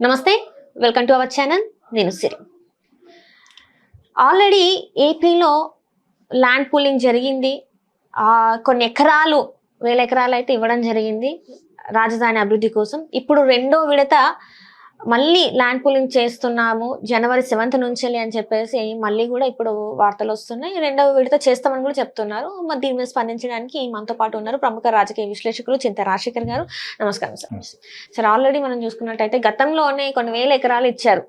నమస్తే, welcome to our channel. నేను సిరి. Already ఏపీలో ల్యాండ్ పూలింగ్ జరిగింది. కొన్ని ఎకరాలు, వేల ఎకరాలు అయితే ఇవ్వడం జరిగింది రాజధాని అభివృద్ధి కోసం. ఇప్పుడు రెండో విడత మళ్ళీ ల్యాండ్ పూలింగ్ చేస్తున్నాము జనవరి 7th నుంచి అని చెప్పేసి మళ్ళీ కూడా ఇప్పుడు వార్తలు వస్తున్నాయి. రెండవ విడత చేస్తామని కూడా చెప్తున్నారు. మరి దీని మీద స్పందించడానికి మనతో పాటు ఉన్నారు ప్రముఖ రాజకీయ విశ్లేషకులు చింత రాజశేఖర్ గారు. నమస్కారం సార్. సార్, ఆల్రెడీ మనం చూసుకున్నట్టయితే గతంలోనే కొన్ని వేల ఎకరాలు ఇచ్చారు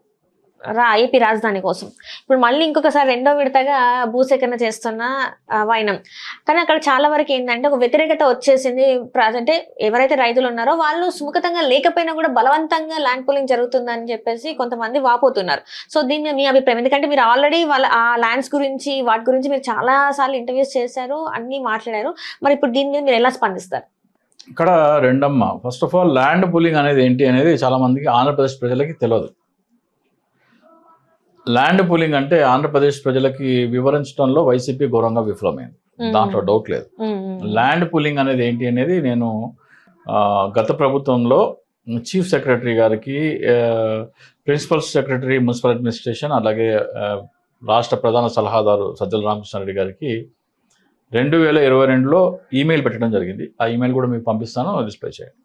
ఏపీ రాజధాని కోసం. ఇప్పుడు మళ్ళీ ఇంకొకసారి రెండో విడతగా భూసేకరణ చేస్తున్న వైనం. కానీ అక్కడ చాలా వరకు ఏంటంటే ఒక వ్యతిరేకత వచ్చేసింది. అంటే ఎవరైతే రైతులు ఉన్నారో వాళ్ళు సుముఖతంగా లేకపోయినా కూడా బలవంతంగా ల్యాండ్ పూలింగ్ జరుగుతుందని చెప్పేసి కొంతమంది వాపోతున్నారు. సో దీని మీద మీ అభిప్రాయం? ఎందుకంటే మీరు ఆల్రెడీ ఆ ల్యాండ్స్ గురించి వాటి గురించి మీరు చాలా సార్లు ఇంటర్వ్యూస్ చేశారు, అన్ని మాట్లాడారు. మరి ఇప్పుడు దీని మీద మీరు ఎలా స్పందిస్తారు? ఇక్కడ రెండమ్మ, first of all land pooling అనేది ఏంటి అనేది చాలా మందికి ఆంధ్రప్రదేశ్ ప్రజలకి తెలియదు. ల్యాండ్ పూలింగ్ అంటే ఆంధ్రప్రదేశ్ ప్రజలకి వివరించడంలో వైసీపీ ఘోరంగా విఫలమైంది, దాంట్లో డౌట్ లేదు. ల్యాండ్ పూలింగ్ అనేది ఏంటి అనేది నేను గత ప్రభుత్వంలో చీఫ్ సెక్రటరీ గారికి, ప్రిన్సిపల్ సెక్రటరీ మున్సిపల్ అడ్మినిస్ట్రేషన్, అలాగే రాష్ట్ర ప్రధాన సలహాదారు సజ్జల రామకృష్ణారెడ్డి గారికి 2022లో ఈమెయిల్ పెట్టడం జరిగింది. ఆ ఈమెయిల్ కూడా మీకు పంపిస్తాను, డిస్ప్లే చేయండి.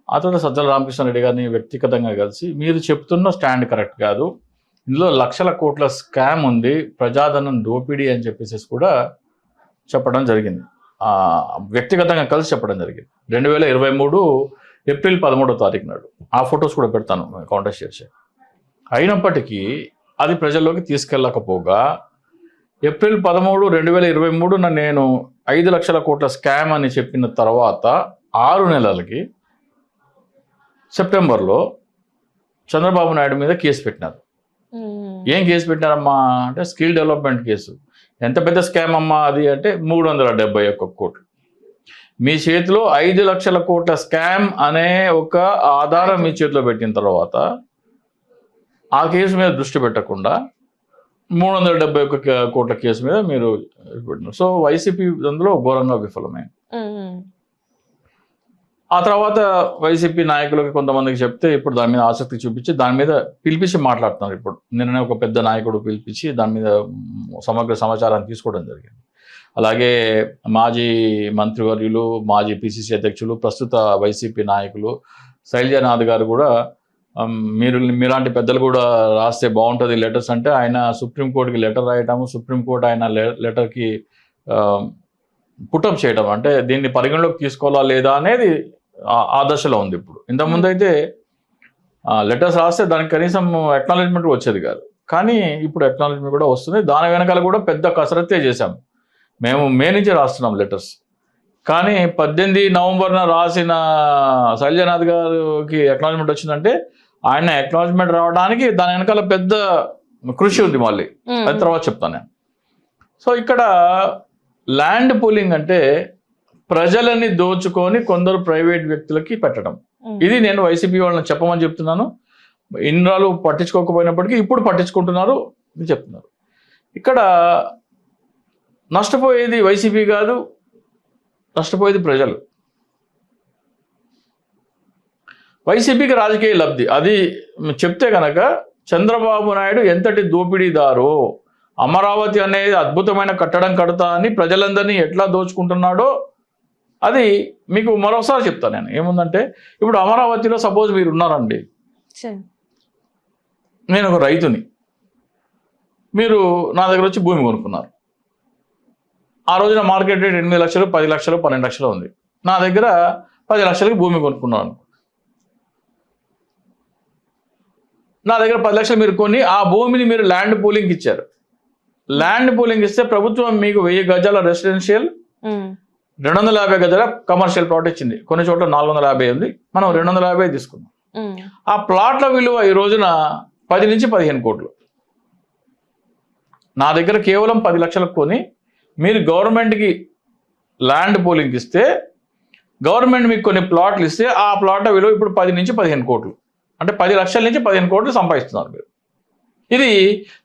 ఆ తర్వాత సజ్జల రామకృష్ణారెడ్డి గారిని వ్యక్తిగతంగా కలిసి మీరు చెప్తున్న స్టాండ్ కరెక్ట్ కాదు, ఇందులో లక్షల కోట్ల స్కామ్ ఉంది, ప్రజాధనం దోపిడీ అని చెప్పేసి కూడా చెప్పడం జరిగింది. వ్యక్తిగతంగా కలిసి చెప్పడం జరిగింది. 2023 ఏప్రిల్ 13వ తారీఖు నాడు ఆ ఫొటోస్ కూడా పెడతాను, కాంటాక్ట్ చేసి. అయినప్పటికీ అది ప్రజల్లోకి తీసుకెళ్ళకపోగా ఏప్రిల్ 13, 2023 నేను 5 లక్షల కోట్ల స్కామ్ అని చెప్పిన తర్వాత 6 నెలలకి సెప్టెంబర్లో చంద్రబాబు నాయుడు మీద కేసు పెట్టినారు. ఏం కేసు పెట్టారమ్మా అంటే స్కిల్ డెవలప్మెంట్ కేసు. ఎంత పెద్ద స్కామ్ అమ్మా అది అంటే 371 కోట్లు. మీ చేతిలో 5 లక్షల కోట్ల స్కామ్ అనే ఒక ఆధారం మీ చేతిలో పెట్టిన తర్వాత ఆ కేసు మీద దృష్టి పెట్టకుండా 371 కోట్ల కేసు మీద మీరు పెట్టినారు. సో వైసీపీ అందులో ఘోరంగా విఫలమైంది. ఆ తర్వాత వైసీపీ నాయకులకి కొంతమందికి చెప్తే ఇప్పుడు దాని మీద ఆసక్తి చూపించి దాని మీద పిలిపించి మాట్లాడుతున్నారు. ఇప్పుడు నిన్ననే ఒక పెద్ద నాయకుడు పిలిపించి దాని మీద సమగ్ర సమాచారాన్ని తీసుకోవడం జరిగింది. అలాగే మాజీ మంత్రివర్యులు, మాజీ పిసిసి అధ్యక్షులు, ప్రస్తుత వైసీపీ నాయకులు శైలజానాథ్ గారు కూడా మీలాంటి పెద్దలు కూడా రాస్తే బాగుంటుంది లెటర్స్ అంటే ఆయన సుప్రీంకోర్టుకి లెటర్ రాయటము, సుప్రీంకోర్టు ఆయన లెటర్కి పుటప్ చేయడం, అంటే దీన్ని పరిగణలోకి తీసుకోవాలా లేదా అనేది ఆ దశలో ఉంది. ఇప్పుడు ఇంతకుముందు అయితే లెటర్స్ రాస్తే దానికి కనీసం అక్నాలెడ్జ్మెంట్ వచ్చేది కాదు, కానీ ఇప్పుడు అక్నాలెడ్జ్మెంట్ కూడా వస్తుంది. దాని వెనకాల కూడా పెద్ద కసరత్తే చేశాం. మేము మే నుంచి రాస్తున్నాం లెటర్స్, కానీ 18 నవంబర్న రాసిన శైలజానాథ్ గారికి అక్నాలెడ్జ్మెంట్ వచ్చిందంటే ఆయన అక్నాలెడ్జ్మెంట్ రావడానికి దాని వెనకాల పెద్ద కృషి ఉంది. మళ్ళీ అది తర్వాత చెప్తాను నేను. సో ఇక్కడ ల్యాండ్ పూలింగ్ అంటే ప్రజలని దోచుకొని కొందరు ప్రైవేట్ వ్యక్తులకి పెట్టడం. ఇది నేను వైసీపీ వాళ్ళని చెప్పమని చెప్తున్నాను. ఇన్నాళ్ళు పట్టించుకోకపోయినప్పటికీ ఇప్పుడు పట్టించుకుంటున్నారు, చెప్తున్నారు. ఇక్కడ నష్టపోయేది వైసీపీ కాదు, నష్టపోయేది ప్రజలు. వైసీపీకి రాజకీయ లబ్ధి అది చెప్తే కనుక చంద్రబాబు నాయుడు ఎంతటి దోపిడీదారో, అమరావతి అనేది అద్భుతమైన కట్టడం కడతా అని ప్రజలందరినీ ఎట్లా దోచుకుంటున్నాడో అది మీకు మరోసారి చెప్తాను నేను. ఏముందంటే ఇప్పుడు అమరావతిలో సపోజ్ మీరు ఉన్నారండి, నేను ఒక రైతుని, మీరు నా దగ్గర వచ్చి భూమి కొనుక్కున్నారు. ఆ రోజున మార్కెట్ రేట్ 8 లక్షలు, 10 లక్షలు, 12 లక్షలు ఉంది. నా దగ్గర 10 లక్షలకి భూమి కొనుక్కున్నాను. నా దగ్గర 10 లక్షలు మీరు కొని ఆ భూమిని మీరు ల్యాండ్ పూలింగ్ ఇచ్చారు. ల్యాండ్ పూలింగ్ ఇస్తే ప్రభుత్వం మీకు 1000 గజాల రెసిడెన్షియల్, 250 గజాల కమర్షియల్ ప్లాట్ ఇచ్చింది. కొన్ని చోట్ల 450 ఉంది, మనం 250 తీసుకున్నాం. ఆ ప్లాట్ల విలువ ఈ రోజున 10 నుంచి 15 కోట్లు. నా దగ్గర కేవలం 10 లక్షలకు కొని మీరు గవర్నమెంట్కి ల్యాండ్ పూలింగ్ ఇస్తే, గవర్నమెంట్ మీకు కొన్ని ప్లాట్లు ఇస్తే ఆ ప్లాట్ల విలువ ఇప్పుడు 10 నుంచి 15 కోట్లు, అంటే 10 లక్షల నుంచి 15 కోట్లు సంపాదిస్తున్నారు మీరు. ఇది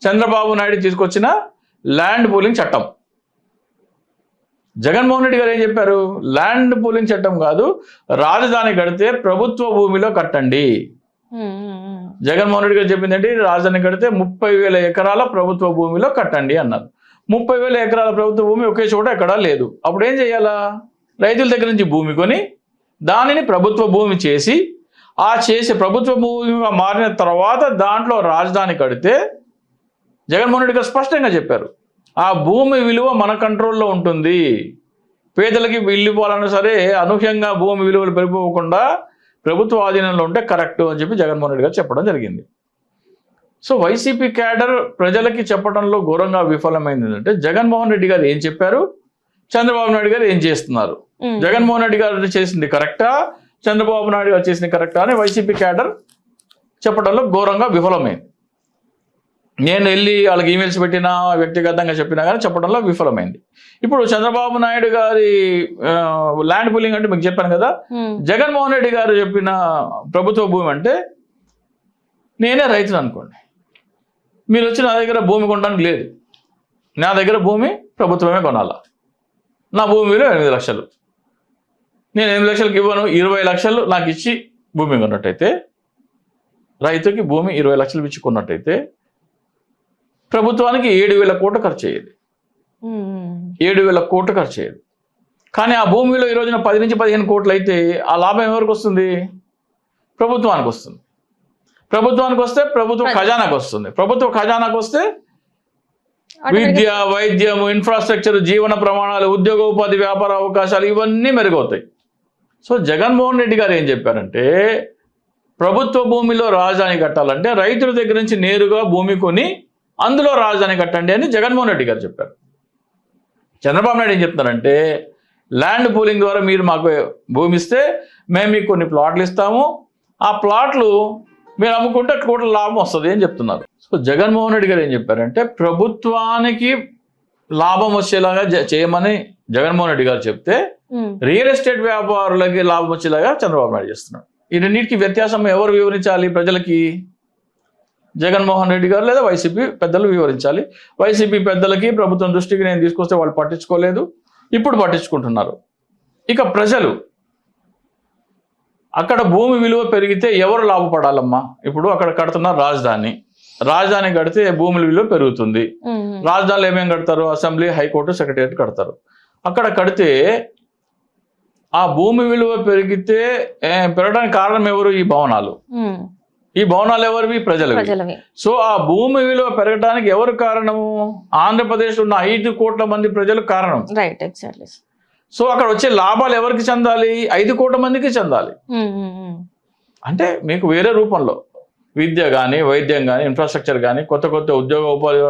చంద్రబాబు నాయుడు తీసుకొచ్చిన ల్యాండ్ పూలింగ్ చట్టం. జగన్మోహన్ రెడ్డి గారు ఏం చెప్పారు? ల్యాండ్ పూలింగ్ చట్టం కాదు, రాజధాని కడితే ప్రభుత్వ భూమిలో కట్టండి. జగన్మోహన్ రెడ్డి గారు చెప్పింది ఏంటి, రాజధాని కడితే 30,000 ఎకరాల ప్రభుత్వ భూమిలో కట్టండి అన్నారు. 30,000 ఎకరాల ప్రభుత్వ భూమి ఒకే చోట ఎక్కడా లేదు. అప్పుడు ఏం చేయాలా, రైతుల దగ్గర నుంచి భూమి కొని దానిని ప్రభుత్వ భూమి చేసి ఆ చేసే ప్రభుత్వ భూమిగా మారిన తర్వాత దాంట్లో రాజధాని కడితే జగన్మోహన్ రెడ్డి గారు స్పష్టంగా చెప్పారు, ఆ భూమి విలువ మన కంట్రోల్లో ఉంటుంది. పేదలకి ఇల్లు ఇవ్వాలన్నా సరే అనూహ్యంగా భూమి విలువలు పెరిగిపోకుండా ప్రభుత్వ ఆధీనంలో ఉంటే కరెక్ట్ అని చెప్పి జగన్మోహన్ రెడ్డి గారు చెప్పడం జరిగింది. సో వైసీపీ క్యాడర్ ప్రజలకి చెప్పడంలో ఘోరంగా విఫలమైంది. అంటే జగన్మోహన్ రెడ్డి గారు ఏం చెప్పారు, చంద్రబాబు నాయుడు గారు ఏం చేస్తున్నారు, జగన్మోహన్ రెడ్డి గారు చేసింది కరెక్టా, చంద్రబాబు నాయుడు గారు చేసింది కరెక్టా అని వైసీపీ క్యాడర్ చెప్పడంలో ఘోరంగా విఫలమైంది. నేను వెళ్ళి వాళ్ళకి ఈమెయిల్స్ పెట్టినా వ్యక్తిగతంగా చెప్పినా కానీ చెప్పడంలో విఫలమైంది. ఇప్పుడు చంద్రబాబు నాయుడు గారి ల్యాండ్ పూలింగ్ అంటే మీకు చెప్పాను కదా, జగన్మోహన్ రెడ్డి గారు చెప్పిన ప్రభుత్వ భూమి అంటే నేనే రైతును అనుకోండి, మీరు వచ్చి నా దగ్గర భూమి కొనడానికి లేదు, నా దగ్గర భూమి ప్రభుత్వమే కొనాలా, నా భూమి విలువ 8 లక్షలు, నేను 8 లక్షలకి ఇవ్వను, 20 లక్షలు నాకు ఇచ్చి భూమి కొన్నట్టయితే, రైతుకి భూమి 20 లక్షలు ఇచ్చి కొన్నట్టయితే ప్రభుత్వానికి 7,000 కోట్లు ఖర్చు అయ్యేది. 7,000 కోట్లు ఖర్చు అయ్యేది. కానీ ఆ భూమిలో ఈ రోజున 10 నుంచి 15 కోట్లు అయితే ఆ లాభం ఎవరికి వస్తుంది, ప్రభుత్వానికి వస్తుంది. ప్రభుత్వానికి వస్తే ప్రభుత్వ ఖజానాకు వస్తుంది. ప్రభుత్వ ఖజానాకు వస్తే విద్య, వైద్యం, ఇన్ఫ్రాస్ట్రక్చర్, జీవన ప్రమాణాలు, ఉద్యోగ ఉపాధి, వ్యాపార అవకాశాలు ఇవన్నీ మెరుగవుతాయి. సో జగన్మోహన్ రెడ్డి గారు ఏం చెప్పారంటే, ప్రభుత్వ భూమిలో రాజధాని కట్టాలంటే రైతుల దగ్గర నుంచి నేరుగా భూమి కొని అందులో రాజధాని కట్టండి అని జగన్మోహన్ రెడ్డి గారు చెప్పారు. చంద్రబాబు నాయుడు ఏం చెప్తున్నారంటే, ల్యాండ్ పూలింగ్ ద్వారా మీరు మాకు భూమి ఇస్తే మేము మీకు కొన్ని ప్లాట్లు ఇస్తాము, ఆ ప్లాట్లు మీరు అమ్ముకుంటే కోట్ల లాభం వస్తుంది అని చెప్తున్నారు. సో జగన్మోహన్ రెడ్డి గారు ఏం చెప్పారంటే, ప్రభుత్వానికి లాభం వచ్చేలాగా చేయమని జగన్మోహన్ రెడ్డి గారు చెప్తే రియల్ ఎస్టేట్ వ్యాపారులకి లాభం వచ్చేలాగా చంద్రబాబు నాయుడు చేస్తున్నాడు. ఈ రెండింటికి వ్యత్యాసం ఎవరు వివరించాలి ప్రజలకి, జగన్మోహన్ రెడ్డి గారు లేదా వైసీపీ పెద్దలు వివరించాలి. వైసీపీ పెద్దలకి ప్రభుత్వం దృష్టికి నేను తీసుకొస్తే వాళ్ళు పట్టించుకోలేదు, ఇప్పుడు పట్టించుకుంటున్నారు. ఇక ప్రజలు, అక్కడ భూమి విలువ పెరిగితే ఎవరు లాభపడాలమ్మా, ఇప్పుడు అక్కడ కడుతున్న రాజధాని కడితే భూముల విలువ పెరుగుతుంది. రాజధానిలో ఏమేమి కడతారు, అసెంబ్లీ, హైకోర్టు, సెక్రటేరియట్ కడతారు. అక్కడ కడితే ఆ భూమి విలువ పెరిగితే పెరగడానికి కారణం ఎవరు, ఈ భవనాలు. ఈ భవనాలు ఎవరివి, ప్రజలవి. సో ఆ భూమి విలువ పెరగడానికి ఎవరు కారణము, ఆంధ్రప్రదేశ్ ఉన్న 5 కోట్ల మంది ప్రజలు కారణం. Right, exactly. సో అక్కడ వచ్చే లాభాలు ఎవరికి చెందాలి, 5 కోట్ల మందికి చెందాలి. అంటే మీకు వేరే రూపంలో విద్య కానీ, వైద్యం కానీ, ఇన్ఫ్రాస్ట్రక్చర్ కానీ, కొత్త కొత్త ఉద్యోగ ఉపాధి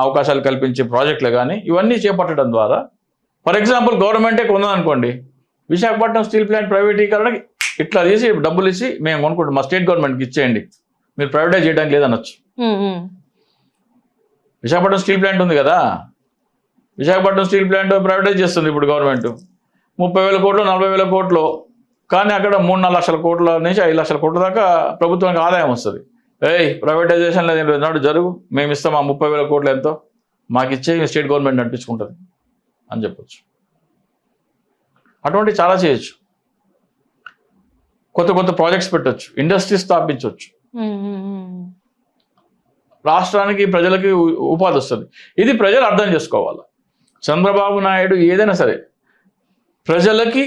అవకాశాలు కల్పించే ప్రాజెక్టులు కానీ ఇవన్నీ చేపట్టడం ద్వారా, ఫర్ ఎగ్జాంపుల్ గవర్నమెంటే కొన్నదనుకోండి, విశాఖపట్నం స్టీల్ ప్లాంట్ ప్రైవేటీకరణకి ఇట్లా తీసి డబ్బులు ఇచ్చి మేము కొనుక్కుంటాం, మా స్టేట్ గవర్నమెంట్కి ఇచ్చేయండి, మీరు ప్రైవేటైజ్ చేయడానికి లేదనొచ్చు. విశాఖపట్నం స్టీల్ ప్లాంట్ ఉంది కదా, విశాఖపట్నం స్టీల్ ప్లాంట్ ప్రైవేటైజ్ చేస్తుంది ఇప్పుడు గవర్నమెంట్ 30,000 కోట్లు 40,000 కోట్లు, కానీ అక్కడ 3-4 లక్షల కోట్ల నుంచి 5 లక్షల కోట్ల దాకా ప్రభుత్వానికి ఆదాయం వస్తుంది. ప్రైవేటైజేషన్ లేదు నాడు జరుగు, మేము ఇస్తాం ఆ 30,000 కోట్లు ఎంతో మాకు ఇచ్చే స్టేట్ గవర్నమెంట్ నడిపించుకుంటుంది అని చెప్పొచ్చు. అటువంటి చాలా చేయొచ్చు, కొత్త కొత్త ప్రాజెక్ట్స్ పెట్టచ్చు, ఇండస్ట్రీస్ స్థాపించవచ్చు, రాష్ట్రానికి ప్రజలకి ఉపాధి వస్తుంది. ఇది ప్రజలు అర్థం చేసుకోవాలి. చంద్రబాబు నాయుడు ఏదైనా సరే ప్రజలకి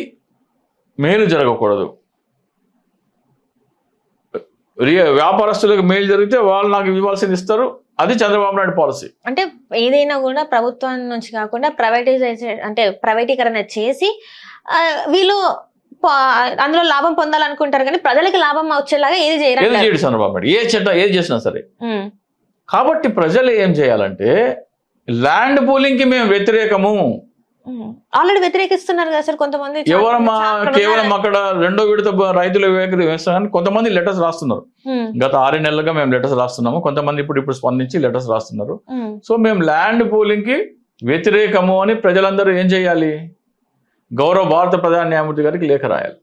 మేలు జరగకూడదు, వ్యాపారస్తులకు మేలు జరిగితే వాళ్ళు నాకు ఇవ్వాల్సింది ఇస్తారు, అది చంద్రబాబు నాయుడు పాలసీ. అంటే ఏదైనా కూడా ప్రభుత్వం నుంచి కాకుండా ప్రైవేటీకరణ చేసి వీళ్ళు అందులో లాభం పొందాలనుకుంటారు, కానీ ప్రజలకి లాభం వచ్చేలాగా ఏది చేయడు చంద్రబాబు నాయుడు. ఏ చట్టం ఏది చేసినా సరే. కాబట్టి ప్రజలు ఏం చేయాలంటే, ల్యాండ్ పూలింగ్ కి మేము వ్యతిరేకము, ఆల్రెడీ వ్యతిరేకిస్తున్నారు కదా సార్ కొంతమంది. ఎవరమ్మా, కేవలం అక్కడ 2వ విడత రైతులు వేస్తారని కొంతమంది లెటర్స్ రాస్తున్నారు. గత 6 నెలలుగా మేము లెటర్స్ రాస్తున్నాము, కొంతమంది ఇప్పుడు స్పందించి లెటర్స్ రాస్తున్నారు. సో మేము ల్యాండ్ పూలింగ్ కి వ్యతిరేకము అని ప్రజలందరూ ఏం చేయాలి, గౌరవ భారత ప్రధాన న్యాయమూర్తి గారికి లేఖ రాయాలి.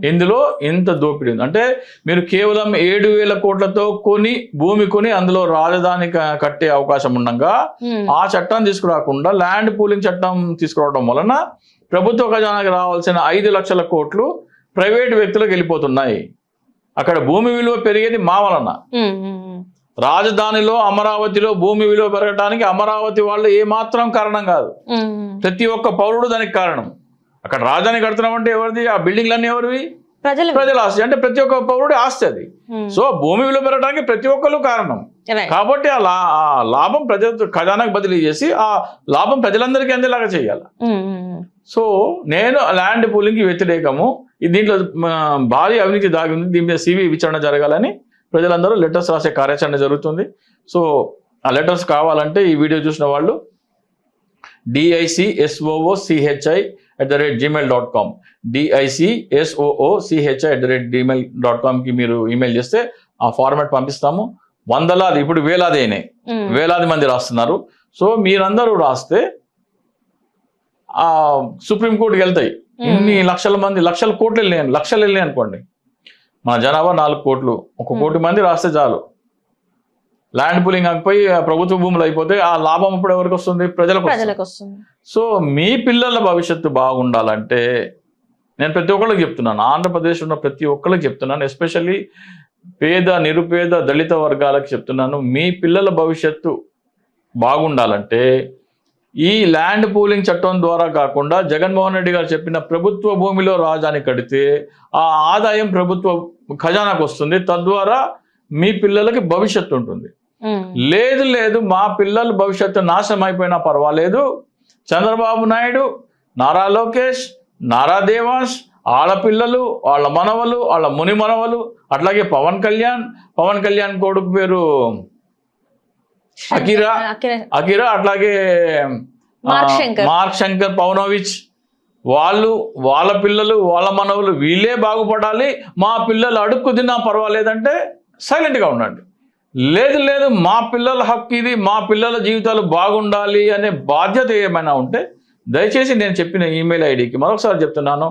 ఇందులో ఎంత దోపిడీ ఉంది అంటే, మీరు కేవలం 7,000 కోట్లతో భూమి కొని అందులో రాజధాని కట్టే అవకాశం ఉండగా ఆ చట్టం తీసుకురాకుండా ల్యాండ్ పూలింగ్ చట్టం తీసుకురావడం వలన ప్రభుత్వ ఖజానాకి రావాల్సిన 5 లక్షల కోట్లు ప్రైవేట్ వ్యక్తులకు వెళ్ళిపోతున్నాయి. అక్కడ భూమి విలువ పెరిగేది మా వలన. రాజధానిలో అమరావతిలో భూమి విలువ పెరగడానికి అమరావతి వాళ్ళు ఏమాత్రం కారణం కాదు. ప్రతి ఒక్క పౌరుడు దానికి కారణం. అక్కడ రాజధాని కడుతున్నామంటే ఎవరిది? ఆ బిల్డింగ్లన్నీ ఎవరివి? ప్రజల ఆస్తి. అంటే ప్రతి ఒక్క పౌరుడి ఆస్తి అది. సో భూమి విలువ పెరగడానికి ప్రతి ఒక్కరు కారణం. కాబట్టి ఆ లాభం ప్రజల ఖజానాకు బదిలీ చేసి ఆ లాభం ప్రజలందరికీ అందేలాగా చేయాలి. సో నేను ల్యాండ్ పూలింగ్కి వ్యతిరేకము. దీంట్లో భారీ అవినీతి దాగి ఉంది, దీని మీద సివి విచారణ జరగాలని ప్రజలందరూ లెటర్స్ రాసే కార్యాచరణ జరుగుతుంది. సో ఆ లెటర్స్ కావాలంటే ఈ వీడియో చూసిన వాళ్ళు DICSOOCHI@gmail.com DICSOOCHI@gmail.com మీరు ఈమెయిల్ చేస్తే ఆ ఫార్మాట్ పంపిస్తాము. వందలాది, ఇప్పుడు వేలాది అయినాయి, వేలాది మంది రాస్తున్నారు. సో మీరందరూ రాస్తే ఆ సుప్రీంకోర్టుకి వెళ్తాయి. ఇన్ని లక్షల మంది, లక్షల కోట్లు వెళ్ళాయి, లక్షలు వెళ్ళాయి అనుకోండి. మన జనాభా 4 కోట్లు, 1 కోటి మంది రాస్తే చాలు. ల్యాండ్ పూలింగ్ ఆగిపోయి ప్రభుత్వ భూములు అయిపోతే ఆ లాభం ఇప్పుడు ఎవరికి వస్తుంది? ప్రజలకు వస్తుంది. సో మీ పిల్లల భవిష్యత్తు బాగుండాలంటే నేను ప్రతి ఒక్కరికి చెప్తున్నాను, ఆంధ్రప్రదేశ్ ఉన్న ప్రతి ఒక్కరికి చెప్తున్నాను, ఎస్పెషల్లీ పేద, నిరుపేద, దళిత వర్గాలకు చెప్తున్నాను. మీ పిల్లల భవిష్యత్తు బాగుండాలంటే ఈ ల్యాండ్ పూలింగ్ చట్టం ద్వారా కాకుండా జగన్మోహన్ రెడ్డి గారు చెప్పిన ప్రభుత్వ భూమిలో రాజధాని కడితే ఆ ఆదాయం ప్రభుత్వ ఖజానాకు వస్తుంది. తద్వారా మీ పిల్లలకి భవిష్యత్తు ఉంటుంది. లేదు మా పిల్లల భవిష్యత్తు నాశనం అయిపోయినా పర్వాలేదు, చంద్రబాబు నాయుడు, నారా లోకేష్, నారా దేవాంశ్, వాళ్ళ పిల్లలు, వాళ్ళ మనవలు, వాళ్ళ ముని మనవలు, అట్లాగే పవన్ కళ్యాణ్ కొడుకు పేరు అకిరా, అట్లాగే మార్క్ శంకర్ పవనోవిచ్, వాళ్ళ పిల్లలు, వాళ్ళ మనవలు, వీళ్ళే బాగుపడాలి. మా పిల్లలు అడుక్కు తిన్నా పర్వాలేదంటే సైలెంట్గా ఉండండి. లేదు మా పిల్లల హక్కు ఇది, మా పిల్లల జీవితాలు బాగుండాలి అనే బాధ్యత ఏమైనా ఉంటే దయచేసి నేను చెప్పిన ఈమెయిల్ ఐడికి మరొకసారి చెప్తున్నాను,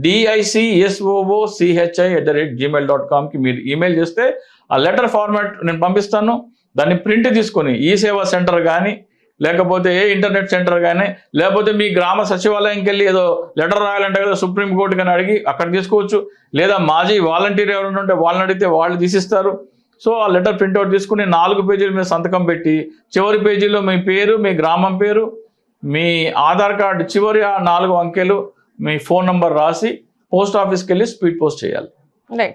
DICSOOCHI@gmail.com మీరు ఈమెయిల్ చేస్తే ఆ లెటర్ ఫార్మాట్ నేను పంపిస్తాను. దాన్ని ప్రింట్ తీసుకొని ఈ సేవా సెంటర్ కానీ, లేకపోతే ఏ ఇంటర్నెట్ సెంటర్ కానీ, లేకపోతే మీ గ్రామ సచివాలయంకి వెళ్ళి ఏదో లెటర్ రాయాలంటే కదా సుప్రీంకోర్టు కానీ అడిగి అక్కడ తీసుకోవచ్చు. లేదా మాజీ వాలంటీర్ ఎవరైనా ఉంటే వాళ్ళని అడిగితే వాళ్ళు తీసిస్తారు. సో ఆ లెటర్ ప్రింట్అవుట్ తీసుకుని 4 పేజీల మీద సంతకం పెట్టి చివరి పేజీలో మీ పేరు, మీ గ్రామం పేరు, మీ ఆధార్ కార్డు చివరి 4 అంకెలు, మీ ఫోన్ నంబర్ రాసి పోస్ట్ ఆఫీస్కి వెళ్ళి స్పీడ్ పోస్ట్ చేయాలి.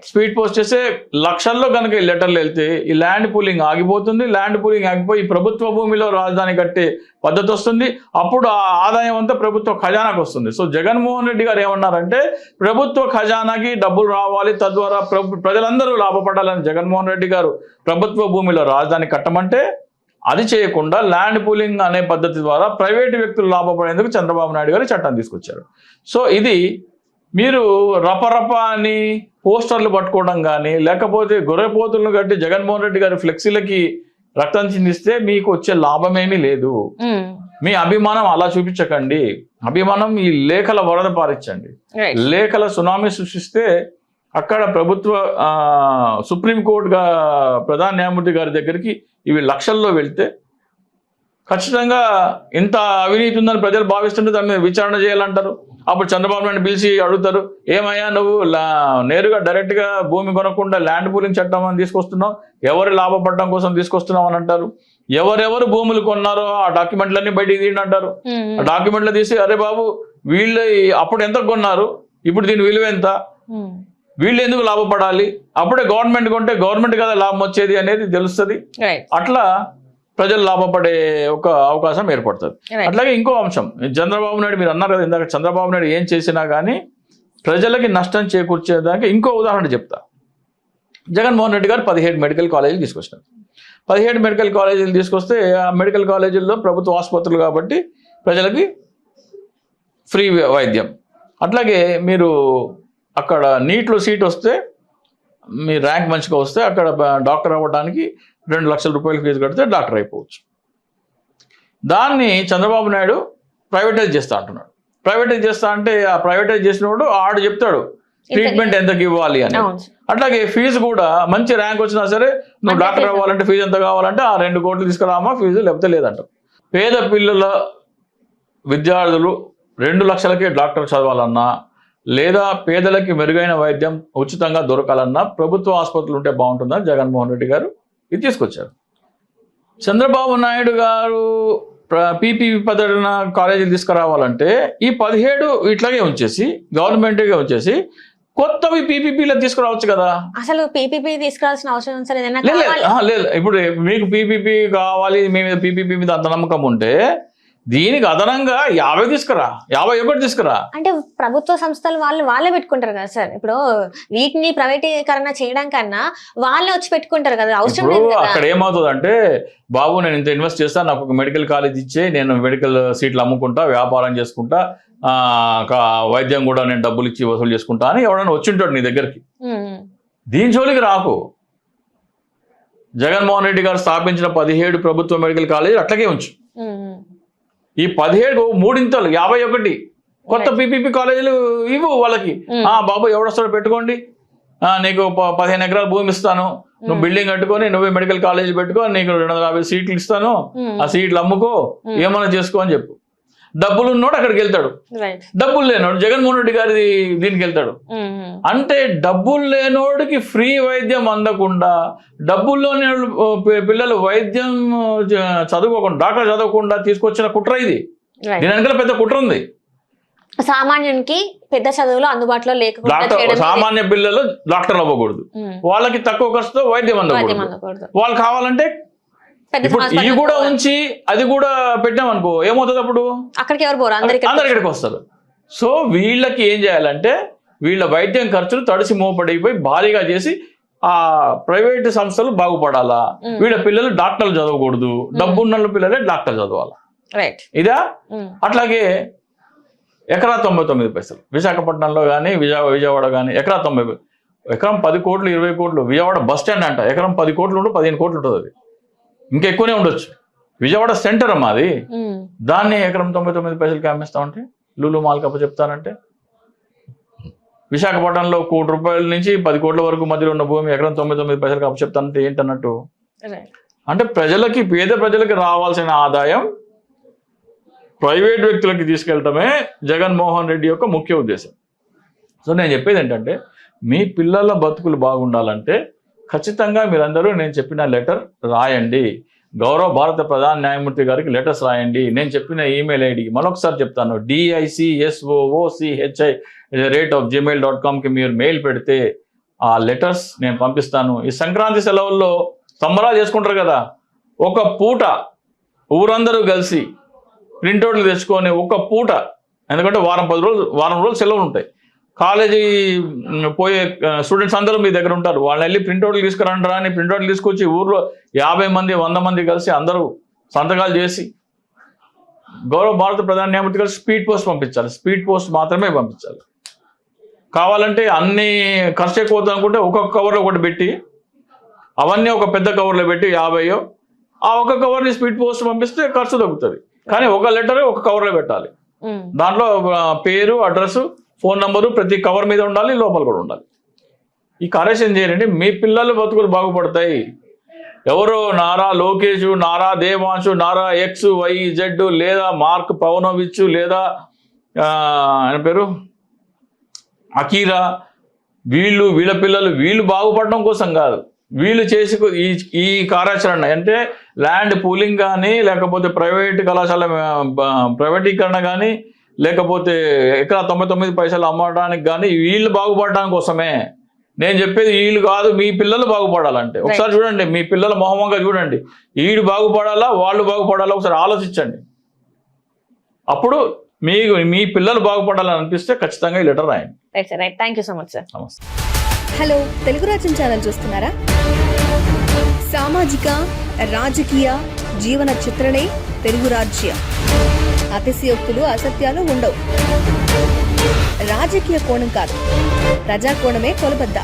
స్పీడ్ పోస్ట్ చేస్తే లక్షల్లో కనుక ఈ లెటర్లు వెళ్తే ఈ ల్యాండ్ పూలింగ్ ఆగిపోతుంది. ల్యాండ్ పూలింగ్ ఆగిపోయి ప్రభుత్వ భూమిలో రాజధాని కట్టే పద్ధతి వస్తుంది. అప్పుడు ఆ ఆదాయం అంతా ప్రభుత్వ ఖజానాకు వస్తుంది. సో జగన్మోహన్ రెడ్డి గారు ఏమన్నారంటే ప్రభుత్వ ఖజానాకి డబ్బులు రావాలి, తద్వారా ప్రజలందరూ లాభపడాలని జగన్మోహన్ రెడ్డి గారు ప్రభుత్వ భూమిలో రాజధాని కట్టమంటే అది చేయకుండా ల్యాండ్ పూలింగ్ అనే పద్ధతి ద్వారా ప్రైవేటు వ్యక్తులు లాభపడేందుకు చంద్రబాబు నాయుడు గారు చట్టం తీసుకొచ్చారు. సో ఇది మీరు రపరప అని పోస్టర్లు పట్టుకోవడం కానీ, లేకపోతే గొర్రెపోతులను కట్టి జగన్మోహన్ రెడ్డి గారి ఫ్లెక్సీలకి రక్తం చిందిస్తే మీకు వచ్చే లాభమేమీ లేదు. మీ అభిమానం అలా చూపించకండి. అభిమానం ఈ లేఖల వరద పారించండి. లేఖల సునామీ సృష్టిస్తే అక్కడ ప్రభుత్వ సుప్రీంకోర్టుగా ప్రధాన న్యాయమూర్తి గారి దగ్గరికి ఇవి లక్షల్లో వెళ్తే ఖచ్చితంగా ఇంత అవినీతి ఉందని ప్రజలు భావిస్తుంటే దాని మీద విచారణ చేయాలంటారు. అప్పుడు చంద్రబాబు నాయుడు పిలిచి అడుగుతారు, ఏమయ్యా నువ్వు నేరుగా డైరెక్ట్గా భూమి కొనకుండా ల్యాండ్ పూలింగ్ చట్టం అని తీసుకొస్తున్నావు, ఎవరి లాభపడడం కోసం తీసుకొస్తున్నావు అని అంటారు. ఎవరెవరు భూములు కొన్నారో ఆ డాక్యుమెంట్లన్నీ బయటికి తీయండి అంటారు. ఆ డాక్యుమెంట్లు తీసి అరే బాబు వీళ్ళు అప్పుడు ఎంత కొన్నారు, ఇప్పుడు దీని విలువ ఎంత, వీళ్ళు ఎందుకు లాభపడాలి, అప్పుడే గవర్నమెంట్ కొంటే గవర్నమెంట్ కదా లాభం వచ్చేది అనేది తెలుస్తుంది. అట్లా ప్రజలు లాభపడే ఒక అవకాశం ఏర్పడుతుంది. అట్లాగే ఇంకో అంశం, చంద్రబాబు నాయుడు మీరు అన్నారు కదా ఇందాక, చంద్రబాబు నాయుడు ఏం చేసినా కానీ ప్రజలకి నష్టం చేకూర్చేదానికి ఇంకో ఉదాహరణ చెప్తా. జగన్మోహన్ రెడ్డి గారు 17 మెడికల్ కాలేజీలు తీసుకొచ్చినారు. 17 మెడికల్ కాలేజీలు తీసుకొస్తే ఆ మెడికల్ కాలేజీల్లో ప్రభుత్వ ఆసుపత్రులు కాబట్టి ప్రజలకి ఫ్రీ వైద్యం. అట్లాగే మీరు అక్కడ నీట్లో సీట్ వస్తే మీ ర్యాంక్ మంచిగా వస్తే అక్కడ డాక్టర్ అవ్వడానికి 2 లక్షల రూపాయలు ఫీజు కడితే డాక్టర్ అయిపోవచ్చు. దాన్ని చంద్రబాబు నాయుడు ప్రైవేటైజ్ చేస్తా అంటున్నాడు. ప్రైవేటైజ్ చేస్తా అంటే ఆ ప్రైవేటైజ్ చేసినప్పుడు ఆడు చెప్తాడు ట్రీట్మెంట్ ఎంతకి ఇవ్వాలి అని. అట్లాగే ఫీజు కూడా మంచి ర్యాంక్ వచ్చినా సరే నువ్వు డాక్టర్ అవ్వాలంటే ఫీజు ఎంత కావాలంటే ఆ 2 కోట్లు తీసుకురామా ఫీజు, లేకపోతే లేదంటారు. పేద పిల్లల విద్యార్థులు 2 లక్షలకే డాక్టర్ చదవాలన్నా, లేదా పేదలకి మెరుగైన వైద్యం ఉచితంగా దొరకాలన్నా ప్రభుత్వ ఆసుపత్రులు ఉంటే బాగుంటుందని జగన్మోహన్ రెడ్డి గారు ఇది తీసుకొచ్చారు. చంద్రబాబు నాయుడు గారు పీపీపీ పద్ధతిన కాలేజీలు తీసుకురావాలంటే ఈ 17 ఇట్లాగే ఉంచేసి గవర్నమెంట్గా ఉంచేసి కొత్తవి పీపీపీలో తీసుకురావచ్చు కదా. అసలు పీపీపీ తీసుకురావాల్సిన అవసరం సార్ ఏదైనా లేదు. ఇప్పుడు మీకు పీపీపీ కావాలి, మీ మీద పీపీపీ మీద అంత నమ్మకం ఉంటే దీనికి అదనంగా 50 తీసుకురా, 51 తీసుకురా. అంటే ప్రభుత్వ సంస్థలు వాళ్ళే పెట్టుకుంటారు కదా సార్. ఇప్పుడు వీటిని ప్రైవేటీకరణ చేయడం కన్నా వాళ్ళే వచ్చి పెట్టుకుంటారు కదా, అవసరం లేదు కదా. అక్కడ ఏమవుతుంది అంటే, బాబు నేను ఇంత ఇన్వెస్ట్ చేస్తాను, నాకు ఒక మెడికల్ కాలేజ్ ఇచ్చే, నేను మెడికల్ సీట్లు అమ్ముకుంటా, వ్యాపారం చేసుకుంటా, వైద్యం కూడా నేను డబ్బులు ఇచ్చి వసూలు చేసుకుంటా అని ఎవడన్నా వచ్చింటాడు నీ దగ్గరికి. దీని జోలికి రాకు. జగన్మోహన్ రెడ్డి గారు స్థాపించిన 17 ప్రభుత్వ మెడికల్ కాలేజీలు అట్లాగే ఉంచు. ఈ 17 మూడింతలు 51 కొత్త పీపీపీ కాలేజీలు ఇవ్వు వాళ్ళకి. బాబు ఎవడొస్తాడో పెట్టుకోండి, నీకు 15 ఎకరాల భూమి ఇస్తాను, నువ్వు బిల్డింగ్ కట్టుకొని నువ్వే మెడికల్ కాలేజీ పెట్టుకో, నీకు 250 సీట్లు ఇస్తాను, ఆ సీట్లు అమ్ముకో, ఏమన్నా చేసుకో అని చెప్పు. డబ్బులు ఉన్నోడు అక్కడికి వెళ్తాడు, డబ్బులు లేనోడు జగన్మోహన్ రెడ్డి గారి దీనికి వెళ్తాడు. అంటే డబ్బులు లేనోడికి ఫ్రీ వైద్యం అందకుండా, డబ్బుల్లోని పిల్లలు వైద్యం చదువుకోకుండా, డాక్టర్ చదవకుండా తీసుకొచ్చిన కుట్ర ఇది. దీని వెనకాల పెద్ద కుట్ర ఉంది. సామాన్యునికి పెద్ద చదువులు అందుబాటులో లేకపోతే సామాన్య పిల్లలు డాక్టర్లు అవ్వకూడదు, వాళ్ళకి తక్కువ ఖర్చుతో వైద్యం అందకూడదు. వాళ్ళు కావాలంటే ఇప్పుడు ఇవి కూడా ఉంచి అది కూడా పెట్టాం అనుకో, ఏమవుతుంది అప్పుడు? అక్కడికి ఎవరు పోరు, అందరికడికి వస్తారు. సో వీళ్ళకి ఏం చేయాలంటే, వీళ్ళ వైద్యం ఖర్చులు తడిసి మోపడిపోయి భారీగా చేసి ఆ ప్రైవేట్ సంస్థలు బాగుపడాలా, వీళ్ళ పిల్లలు డాక్టర్లు చదవకూడదు, డబ్బున్న పిల్లలే డాక్టర్ చదవాలా. ఇదా? అట్లాగే ఎకరా 99 పైసలు విశాఖపట్నంలో కానీ విజయవాడ కానీ ఎకరా 90, ఎకరం 10 కోట్లు 20 కోట్లు. విజయవాడ బస్ స్టాండ్ అంట, ఎకరం 10 కోట్లు ఉంటే 15 కోట్లు ఉంటుంది. అది ఇంకా ఎక్కువనే ఉండొచ్చు. విజయవాడ సెంటర్ అమ్మా అది. దాన్ని ఎకరం 99 పైసలకి అమ్మేస్తామంటే, లూలు మాల్కి అప్ప చెప్తానంటే, విశాఖపట్నంలో 1 కోటి రూపాయల నుంచి 10 కోట్ల వరకు మధ్యలో ఉన్న భూమి ఎకరం 99 పైసలకి అప్ప చెప్తానంటే ఏంటన్నట్టు? అంటే ప్రజలకి, పేద ప్రజలకి రావాల్సిన ఆదాయం ప్రైవేట్ వ్యక్తులకి తీసుకెళ్ళటమే జగన్మోహన్ రెడ్డి యొక్క ముఖ్య ఉద్దేశం. సో నేను చెప్పేది ఏంటంటే, మీ పిల్లల బతుకులు బాగుండాలంటే ఖచ్చితంగా మీరందరూ నేను చెప్పిన లెటర్ రాయండి. గౌరవ భారత ప్రధాన న్యాయమూర్తి గారికి లెటర్స్ రాయండి. నేను చెప్పిన ఈమెయిల్ ఐడికి మరొకసారి చెప్తాను, DICSOOCHI@gmail.comకి మీరు మెయిల్ పెడితే ఆ లెటర్స్ నేను పంపిస్తాను. ఈ సంక్రాంతి సెలవుల్లో సంబరాలు చేసుకుంటారు కదా, ఒక పూట ఊరందరూ కలిసి ప్రింటౌట్లు తెచ్చుకొని ఒక పూట, ఎందుకంటే వారం రోజులు సెలవులు ఉంటాయి, కాలేజీ పోయే స్టూడెంట్స్ అందరూ మీ దగ్గర ఉంటారు, వాళ్ళని వెళ్ళి ప్రింటౌట్లు తీసుకురంటారా అని ప్రింటౌట్లు తీసుకొచ్చి ఊర్లో 50 మంది 100 మంది కలిసి అందరూ సంతకాలు చేసి గౌరవ భారత ప్రధాన న్యాయమూర్తి గారు స్పీడ్ పోస్ట్ పంపించాలి. స్పీడ్ పోస్ట్ మాత్రమే పంపించాలి. కావాలంటే అన్ని ఖర్చు ఎక్కువ అవుతుంది అనుకుంటే ఒక్కొక్క కవర్లో ఒకటి పెట్టి, అవన్నీ ఒక పెద్ద కవర్లో పెట్టి 50, ఆ ఒక కవర్ని స్పీడ్ పోస్ట్ పంపిస్తే ఖర్చు తగ్గుతుంది. కానీ ఒక లెటర్ ఒక కవర్లో పెట్టాలి. దాంట్లో పేరు, అడ్రస్, ఫోన్ నంబరు ప్రతి కవర్ మీద ఉండాలి, లోపల కూడా ఉండాలి. ఈ కార్యక్రమం చేయండి, మీ పిల్లలు బతుకులు బాగుపడతాయి. ఎవరో నారా లోకేష్, నారా దేవాంశు, నారా XYZ లేదా మార్క్ పవనోవిచ్ లేదా ఆయన పేరు అకీరా, వీళ్ళ పిల్లలు వీళ్ళు బాగుపడడం కోసం కాదు, వీళ్ళు చేసి ఈ కార్యాచరణ అంటే ల్యాండ్ పూలింగ్ కానీ, లేకపోతే ప్రైవేట్ కళాశాల ప్రైవేటీకరణ కానీ, లేకపోతే ఎకరా 99 పైసలు అమ్మడానికి కానీ, వీళ్ళు బాగుపడడానికి కోసమే నేను చెప్పేది. వీళ్ళు కాదు, మీ పిల్లలు బాగుపడాలంటే ఒకసారి చూడండి, మీ పిల్లల మొహమంగా చూడండి, వీడు బాగుపడాలా వాళ్ళు బాగుపడాలా ఒకసారి ఆలోచించండి. అప్పుడు మీ పిల్లలు బాగుపడాలని అనిపిస్తే ఖచ్చితంగా ఈ లెటర్ రాయండి. Thank you so much sir. నమస్తే. హలో, తెలుగు రాజ్యం ఛానల్ చూస్తున్నారా? సామాజిక, రాజకీయ, జీవన చిత్రణే తెలుగు రాజ్యం. అతిశయోక్తులు, అసత్యాలు ఉండవు. రాజకీయ కోణం కాదు, ప్రజా కోణమే కొలబద్ద.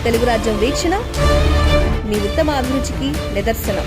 తెలుగు రాజ్యం వీక్షణ మీ ఉత్తమ అభిరుచికి నిదర్శనం.